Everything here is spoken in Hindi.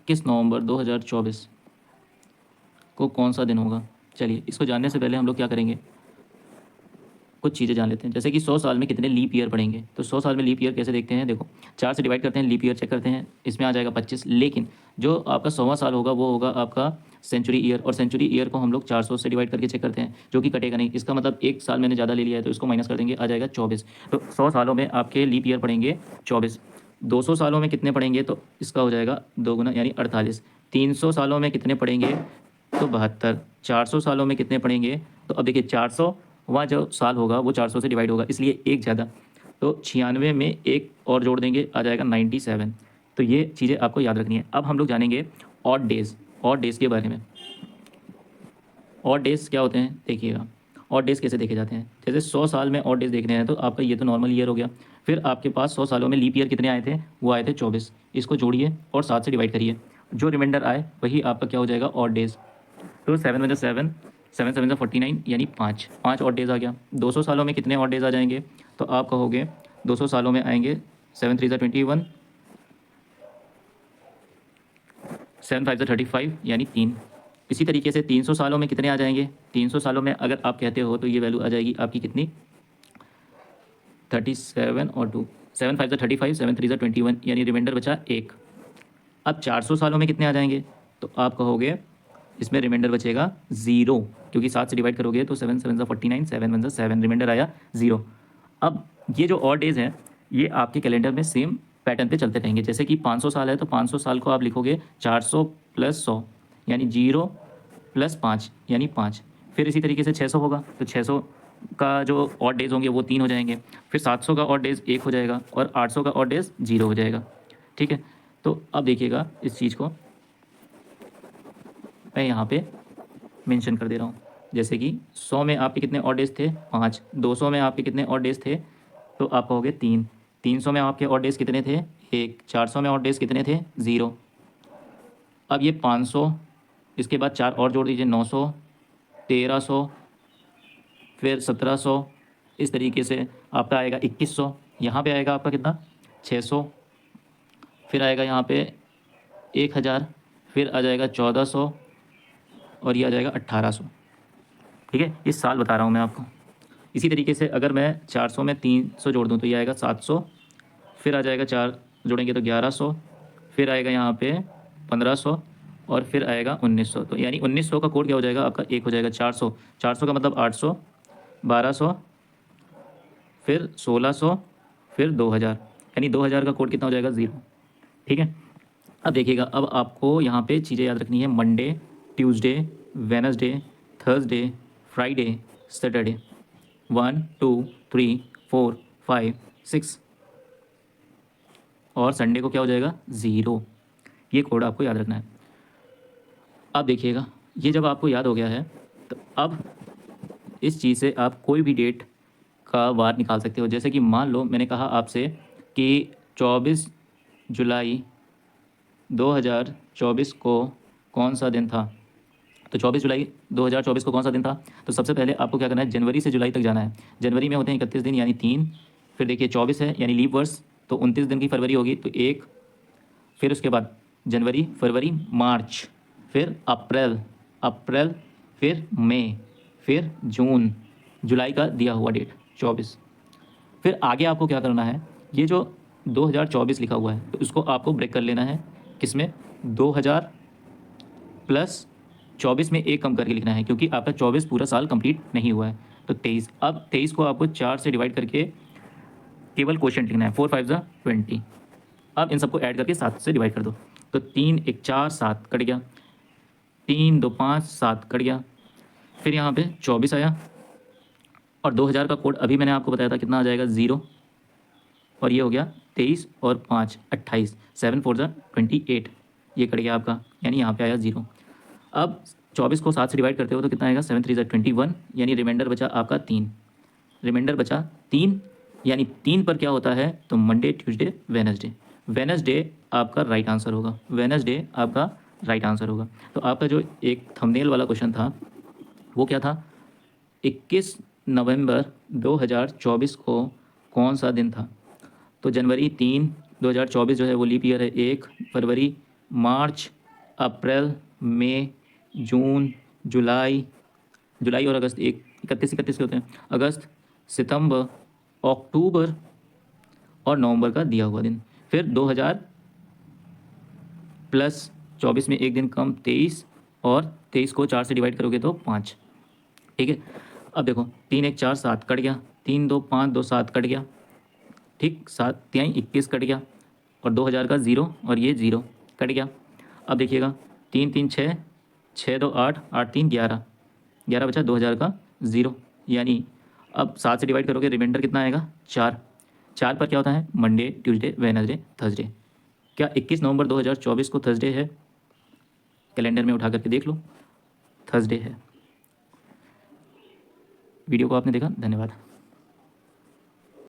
21 नवंबर 2024 को कौन सा दिन होगा। चलिए, इसको जानने से पहले हम लोग क्या करेंगे, कुछ चीज़ें जान लेते हैं। जैसे कि 100 साल में कितने लीप ईयर पड़ेंगे, तो 100 साल में लीप ईयर कैसे देखते हैं, देखो 4 से डिवाइड करते हैं, लीप ईयर चेक करते हैं, इसमें आ जाएगा 25। लेकिन जो आपका 100वां साल होगा वो होगा आपका सेंचुरी ईयर, और सेंचुरी ईयर को हम लोग 400 से डिवाइड करके चेक करते हैं, जो कि कटेगा नहीं। इसका मतलब एक साल मैंने ज़्यादा ले लिया है तो इसको माइनस कर देंगे, आ जाएगा 24। तो 100 सालों में आपके लीप ईयर पड़ेंगे 24। 200 सालों में कितने पड़ेंगे, तो इसका हो जाएगा 2 गुना यानी 48। 300 सालों में कितने पड़ेंगे, तो 72। 400 सालों में कितने पड़ेंगे, तो अब देखिए 400वां जो साल होगा वो 400 से डिवाइड होगा, इसलिए एक ज़्यादा, तो 96 में एक और जोड़ देंगे, आ जाएगा 97। तो ये चीज़ें आपको याद रखनी है। अब हम लोग जानेंगे ऑड डेज़ के बारे में। ऑड डेज़ क्या होते हैं देखिएगा, ऑड डेज़ कैसे देखे जाते हैं। जैसे 100 साल में ऑड डेज़ देखने हैं तो आपका ये तो नॉर्मल ईयर हो गया, फिर आपके पास 100 सालों में लीप ईयर कितने आए थे, वो आए थे 24। इसको जोड़िए और 7 से डिवाइड करिए, जो रिमाइंडर आए वही आपका क्या हो जाएगा, ऑड डेज़। तो 7 वन 7, 7 7 49 यानी 5 ऑड डेज़ आ गया। 200 सालों में कितने ऑड डेज़ आ जाएंगे, तो आप कहोगे 200 सालों में आएंगे 7 3 21, 7 5 35 यानी 3। इसी तरीके से 300 सालों में कितने आ जाएंगे, 300 सालों में अगर आप कहते हो तो ये वैल्यू आ जाएगी आपकी कितनी, 37 और 2, 7 5 35, 7 3 21 यानी रिमाइंडर बचा 1। अब 400 सालों में कितने आ जाएंगे, तो आप कहोगे इसमें रिमाइंडर बचेगा 0, क्योंकि 7 से डिवाइड करोगे तो 7 7 49, 7 1 7, रिमाइंडर आया 0। अब ये जो ऑड डेज हैं ये आपके कैलेंडर में सेम पैटर्न पे चलते रहेंगे। जैसे कि 500 साल है तो 500 साल को आप लिखोगे 400 प्लस 100 यानी 0 प्लस 5 यानी 5। फिर इसी तरीके से 600 होगा तो 600 का जो ऑड डेज होंगे वो 3 हो जाएंगे। फिर 700 का ऑड डेज 1 हो जाएगा और 800 का ऑड डेज 0 हो जाएगा। ठीक है, तो अब देखिएगा इस चीज़ को मैं यहाँ पे मेंशन कर दे रहा हूँ। जैसे कि 100 में आपके कितने ऑड डेज थे, 5। 200 में आपके कितने ऑड डेज थे, तो आप कहोगे 3। 300 में आपके ऑड डेज कितने थे, 1। 400 में ऑड डेज कितने थे, 0। अब ये 500, इसके बाद 4 और जोड़ दीजिए, 900, 1300, फिर 1700, इस तरीके से आपका आएगा 2100। यहाँ पे आएगा आपका कितना, 600, फिर आएगा यहाँ पे 1000, फिर आ जाएगा 1400 और ये आ जाएगा 1800। ठीक है, ये साल बता रहा हूँ मैं आपको। इसी तरीके से अगर मैं 400 में 300 जोड़ दूँ तो ये आएगा 700, फिर आ जाएगा 4 जोड़ेंगे तो 1100, फिर आएगा यहाँ पे 1500 और फिर आएगा 1900। तो यानी 1900 का कोड क्या हो जाएगा आपका, 1 हो जाएगा। 400, 400 का मतलब 800, 1200, फिर 1600, फिर 2000, यानी 2000 का कोड कितना हो जाएगा, 0। ठीक है, अब देखिएगा, अब आपको यहाँ पे चीज़ें याद रखनी है। Monday, Tuesday, Wednesday, Thursday, Friday, Saturday, 1 2 3 4 5 6, और संडे को क्या हो जाएगा, 0। ये कोड आपको याद रखना है। अब देखिएगा, ये जब आपको याद हो गया है तो अब इस चीज़ से आप कोई भी डेट का वार निकाल सकते हो। जैसे कि मान लो मैंने कहा आपसे कि 24 जुलाई 2024 को कौन सा दिन था, तो 24 जुलाई 2024 को कौन सा दिन था, तो सबसे पहले आपको क्या करना है, जनवरी से जुलाई तक जाना है। जनवरी में होते हैं 31 दिन यानी 3, फिर देखिए 24 है यानी लीप वर्ष, तो 29 दिन की फरवरी होगी तो 1, फिर उसके बाद जनवरी, फरवरी, मार्च, फिर अप्रैल, अप्रैल, फिर मई, फिर जून, जुलाई का दिया हुआ डेट 24। फिर आगे आपको क्या करना है, ये जो 2024 लिखा हुआ है तो इसको आपको ब्रेक कर लेना है, किसमें, 2000 प्लस 24 में एक कम करके लिखना है, क्योंकि आपका 24 पूरा साल कंप्लीट नहीं हुआ है। तो 23, अब 23 को आपको 4 से डिवाइड करके केवल क्वोशंट लिखना है, 4 5 जा 20। अब इन सबको ऐड करके 7 से डिवाइड कर दो, तो 3 1 4 7 कट गया, 3 2 5 7 कट गया, फिर यहाँ पे 24 आया, और 2000 का कोड अभी मैंने आपको बताया था कितना आ जाएगा, 0, और ये हो गया 23 और 5 28, 7 4 जा 28, ये कट गया आपका, यानी यहाँ पे आया 0। अब 24 को 7 से डिवाइड करते हो तो कितना आएगा, 7 3 जा 21, यानी रिमाइंडर बचा आपका 3, रिमाइंडर बचा 3, यानी 3 पर क्या होता है, तो मंडे, ट्यूसडे, वेनसडे। वेनसडे आपका राइट आंसर होगा, वेनसडे आपका राइट आंसर होगा। तो आपका जो एक थंबनेल वाला क्वेश्चन था वो क्या था, 21 नवंबर 2024 को कौन सा दिन था, तो जनवरी 3 2024 जो है वो लीप ईयर है, 1 फरवरी मार्च, अप्रैल, मई, जून, जुलाई और अगस्त, 31 के होते हैं। अगस्त, सितंबर, अक्टूबर और नवंबर का दिया हुआ दिन। फिर 2000 प्लस 24 में एक दिन कम 23, और 23 को 4 से डिवाइड करोगे तो 5। ठीक है, अब देखो 3 1 4 7 कट गया, 3 2 5 2 7 कट गया, ठीक, 7 3 21 कट गया, और 2000 का 0 और ये 0 कट गया। अब देखिएगा 3 3 6, 6 2 8, 8 3 11, 11 बचा 2000 का 0, यानी अब 7 से डिवाइड करोगे रिमाइंडर कितना आएगा 4। 4 पर क्या होता है मंडे, ट्यूसडे, वेडनेसडे, थर्सडे। क्या 21 नवंबर 2024 को थर्सडे है? कैलेंडर में उठा करके देख लो, थर्सडे है। वीडियो को आपने देखा, धन्यवाद।